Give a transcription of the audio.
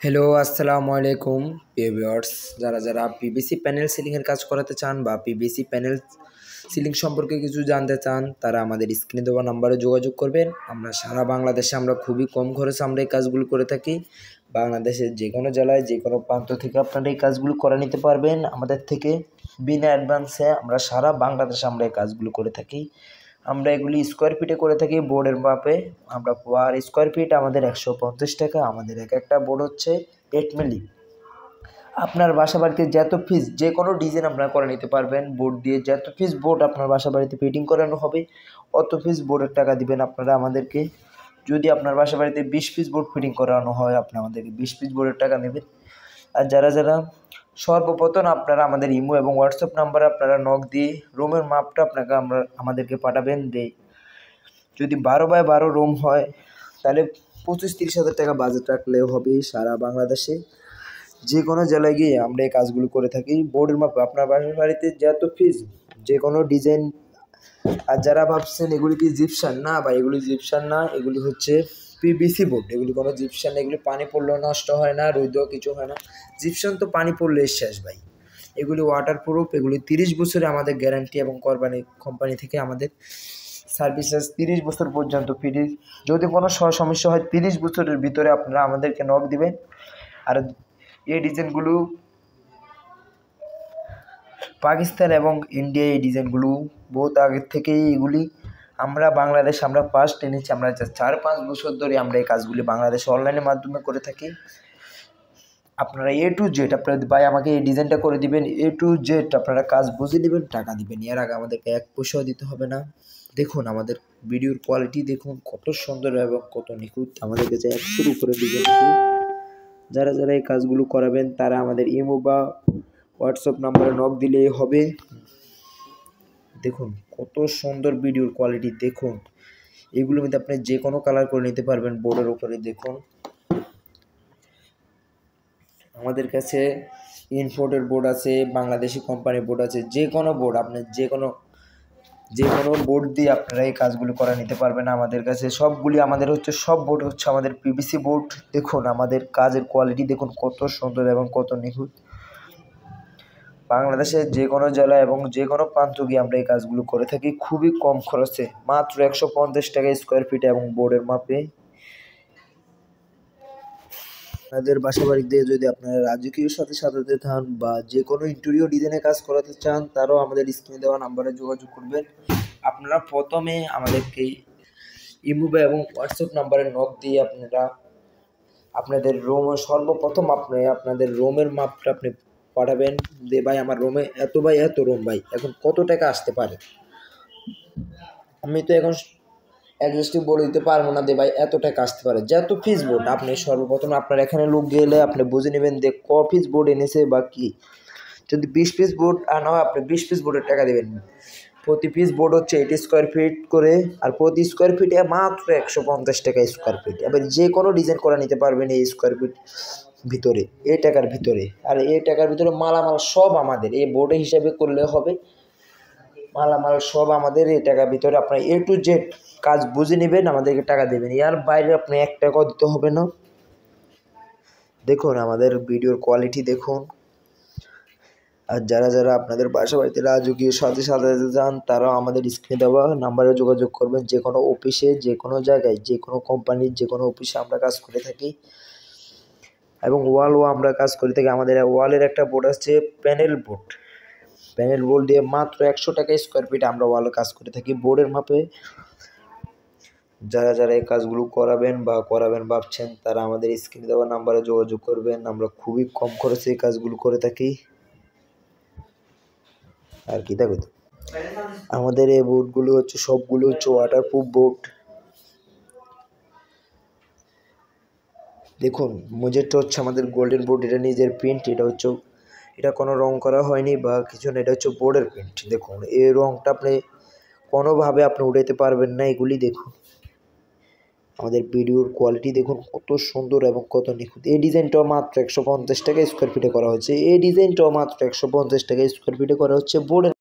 Hello, আসসালামু আলাইকুম প্রিয় ভিউয়ার্স। যারা পিভিসি প্যানেল সিলিংয়ের কাজ করাতে চান বা পিভিসি প্যানেল সিলিং সম্পর্কে কিছু জানতে চান, তারা আমাদের স্ক্রিনে দেওয়া নাম্বারে যোগাযোগ করবেন। আমরা সারা বাংলাদেশে খুবই কম খরচে এই কাজগুলো করে থাকি। বাংলাদেশের যে কোনো জেলায় যে কোনো প্রান্ত থেকে আপনারা এই কাজগুলো করে নিতে পারবেন আমাদের থেকে বিনা অ্যাডভান্সে। আমরা সারা বাংলাদেশে এই কাজগুলো করে থাকি। আমরা এগুলি স্কোয়ার ফিটে করে থাকি বোর্ডের মাপে। আমরা পার স্কোয়ার ফিট আমাদের 150 টাকা। আমাদের একটা বোর্ড হচ্ছে 8 মিলি। আপনার বাসা বাড়িতে যত পিস যে কোনো ডিজাইন আপনারা করে নিতে পারবেন বোর্ড দিয়ে। যত পিস বোর্ড আপনার বাসা বাড়িতে ফিটিং করানো হবে অত পিস বোর্ডের টাকা দিবেন আপনারা আমাদেরকে। যদি আপনার বাসা বাড়িতে 20 পিস বোর্ড ফিটিং করানো হয় আপনি আমাদেরকে 20 পিস বোর্ডের টাকা নেবেন। আর যারা সর্বপ্রথম আপনারা আমাদের ইমো এবং হোয়াটসঅ্যাপ নাম্বারে আপনারা নক দিয়ে রুমের মাপটা আমাদেরকে পাঠাবেন। যদি 12x12 রুম হয় তাহলে 25-30 হাজার টাকা বাজেট রাখলেও হবে। সারা বাংলাদেশে যে কোনো জেলায় গিয়ে আমরা এই কাজগুলো করে থাকি বোর্ডের মাপে। আপনার বাসার বাড়িতে যত পিস যে কোনো ডিজাইন। আর যারা ভাবছেন এগুলি কি জিপসান, না বা এগুলি জিপসান না, এগুলি হচ্ছে পিভিসি বোর্ড। এগুলি কোনো জিপসান, এগুলি পানি পড়লেও নষ্ট হয় না, রোদেও কিছু হয় না। জিপসান তো পানি পড়লে শেষ ভাই। এগুলি ওয়াটারপ্রুফ। এগুলি 30 বছরে আমাদের গ্যারান্টি এবং কোম্পানি থেকে আমাদের সার্ভিসেস 30 বছর পর্যন্ত ফ্রি। যদি কোনো সমস্যা হয় 30 বছরের ভিতরে আপনারা আমাদেরকে নক দিবেন। আর এই ডিজাইনগুলো পাকিস্তান এবং ইন্ডিয়া, এই ডিজাইনগুলো বহুত আগের থেকেই এগুলি আমরা ফার্স্ট এনেছি। আমরা 4-5 বছর ধরে আমরা এই কাজগুলি বাংলাদেশে অনলাইনের মাধ্যমে করে থাকি। আপনারা A to Z আপনারা ভাই আমাকে এই ডিজাইনটা করে দিবেন, A to Z আপনারা কাজ বুঝে নেবেন, টাকা দিবেন। এর আগে আমাদেরকে 1 পয়সাও দিতে হবে না। দেখুন আমাদের ভিডিওর কোয়ালিটি দেখুন কত সুন্দর এবং কত নিখুঁত। আমাদের কাছে 100-এর উপরে ডিজাইন আছে। যারা এই কাজগুলো করাবেন তারা আমাদের ইমো বা হোয়াটসঅ্যাপ নাম্বারে নক দিলেই হবে। দেখুন কত সুন্দর ভিডিওর কোয়ালিটি দেখুন। এগুলোর মধ্যে আপনি যে কোনো কালার করে নিতে পারবেন বোর্ডের উপরে। দেখুন আমাদের কাছে ইনপোর্টের বোর্ড আছে, বাংলাদেশি কোম্পানির বোর্ড আছে। যে কোনো বোর্ড আপনি যে কোনো বোর্ড দিয়ে আপনারা এই কাজগুলো করে নিতে পারবেন আমাদের কাছে। সব বোর্ড হচ্ছে আমাদের পিভিসি বোর্ড। দেখুন আমাদের কাজের কোয়ালিটি দেখুন কত সুন্দর এবং কত নিখুঁত। বাংলাদেশের যে কোনো জেলায় এবং যে কোনো প্রান্ত গিয়ে আমরা এই কাজগুলো করে থাকি খুবই কম খরচে, মাত্র 150 টাকা স্কোয়ার ফিট এবং বোর্ডের মাপে। আপনাদের বাসা বাড়িতে যদি আপনারা রাজকীয় সাথে সাজাতে চান বা যে কোনো ইন্টেরিয়র ডিজাইনের কাজ করাতে চান তারাও আমাদের স্ক্রিনে দেওয়া নাম্বারে যোগাযোগ করবেন। আপনারা প্রথমে আমাদেরকে ইমো এবং হোয়াটসঅ্যাপ নাম্বারে নক দিয়ে আপনারা আপনাদের সর্বপ্রথম আপনাদের রুমের মাপটা আপনি পাঠাবেন যে ভাই আমার রুমে এত রুম ভাই এখন কত টাকা আসতে পারে। আমি তো এখন এক্স্যাক্টলি বলে দিতে পারবো না যে ভাই এত টাকা আসতে পারে। যত পিস বোর্ড আপনি সর্বপ্রথম আপনার এখানে লোক গেলে আপনি বুঝে নেবেন যে ক পিস বোর্ড এনেছে বা কি। যদি 20 পিস বোর্ড আনা হয় আপনি 20 পিস বোর্ডের টাকা দেবেন। প্রতি পিস বোর্ড হচ্ছে 80 স্কোয়ার ফিট করে। আর প্রতি স্কোয়ার ফিটে মাত্র 150 টাকা স্কোয়ার ফিট। এবার যে কোনো ডিজাইন করা নিতে পারবেন এই স্কোয়ার ফিট ভিতরে, এই টাকার ভিতরে। আর এই টাকার ভিতরে মালামাল সব আমাদের, এই বোর্ডে হিসাবে করলে হবে। মালামাল সব আমাদের এই টাকার ভিতরে। আপনার A to Z কাজ বুঝে নেবেন, আমাদেরকে টাকা দেবেন। এর বাইরে আপনি 1 টাকাও দিতে হবে না। দেখুন আমাদের ভিডিওর কোয়ালিটি দেখুন। আর যারা আপনাদের বাসা বাড়িতে রাজকীয় সাথে সাজাতে চান তারাও আমাদের স্ক্রিনে দেওয়া নাম্বারে যোগাযোগ করবেন। যে কোনো অফিসে, যে কোনো জায়গায়, যে কোনো কোম্পানির যে কোনো অফিসে আমরা কাজ করে থাকি এবং ওয়ালও আমরা কাজ করে থাকি। আমাদের ওয়ালের একটা বোর্ড আছে প্যানেল বোর্ড দিয়ে মাত্র 100 টাকা স্কোয়ার ফিট আমরা ওয়ালে কাজ করে থাকি বোর্ডের মাপে। যারা এই কাজগুলো করাবেন ভাবছেন তারা আমাদের স্ক্রিনে দেওয়া নাম্বারে যোগাযোগ করবেন। আমরা খুবই কম খরচে এই কাজগুলো করে থাকি। আর কি দেখো আমাদের এই বোর্ডগুলো হচ্ছে সবগুলো হচ্ছে ওয়াটারপ্রুফ বোর্ড। দেখুন মুজেরটা হচ্ছে আমাদের গোল্ডেন বোর্ড, এটা নিজের প্রিন্ট। এটা কোনো রং করা হয়নি বা কিছু না, এটা হচ্ছে বোর্ডের প্রিন্ট। দেখুন এই রংটা আপনি কোনোভাবে উঠাইতে পারবেন না। এগুলি দেখুন আমাদের ভিডিওর কোয়ালিটি দেখুন কত সুন্দর এবং কত নিখুঁত। এই ডিজাইনটাও মাত্র 150 টাকা স্কোয়ার ফিটে করা হচ্ছে। বোর্ডের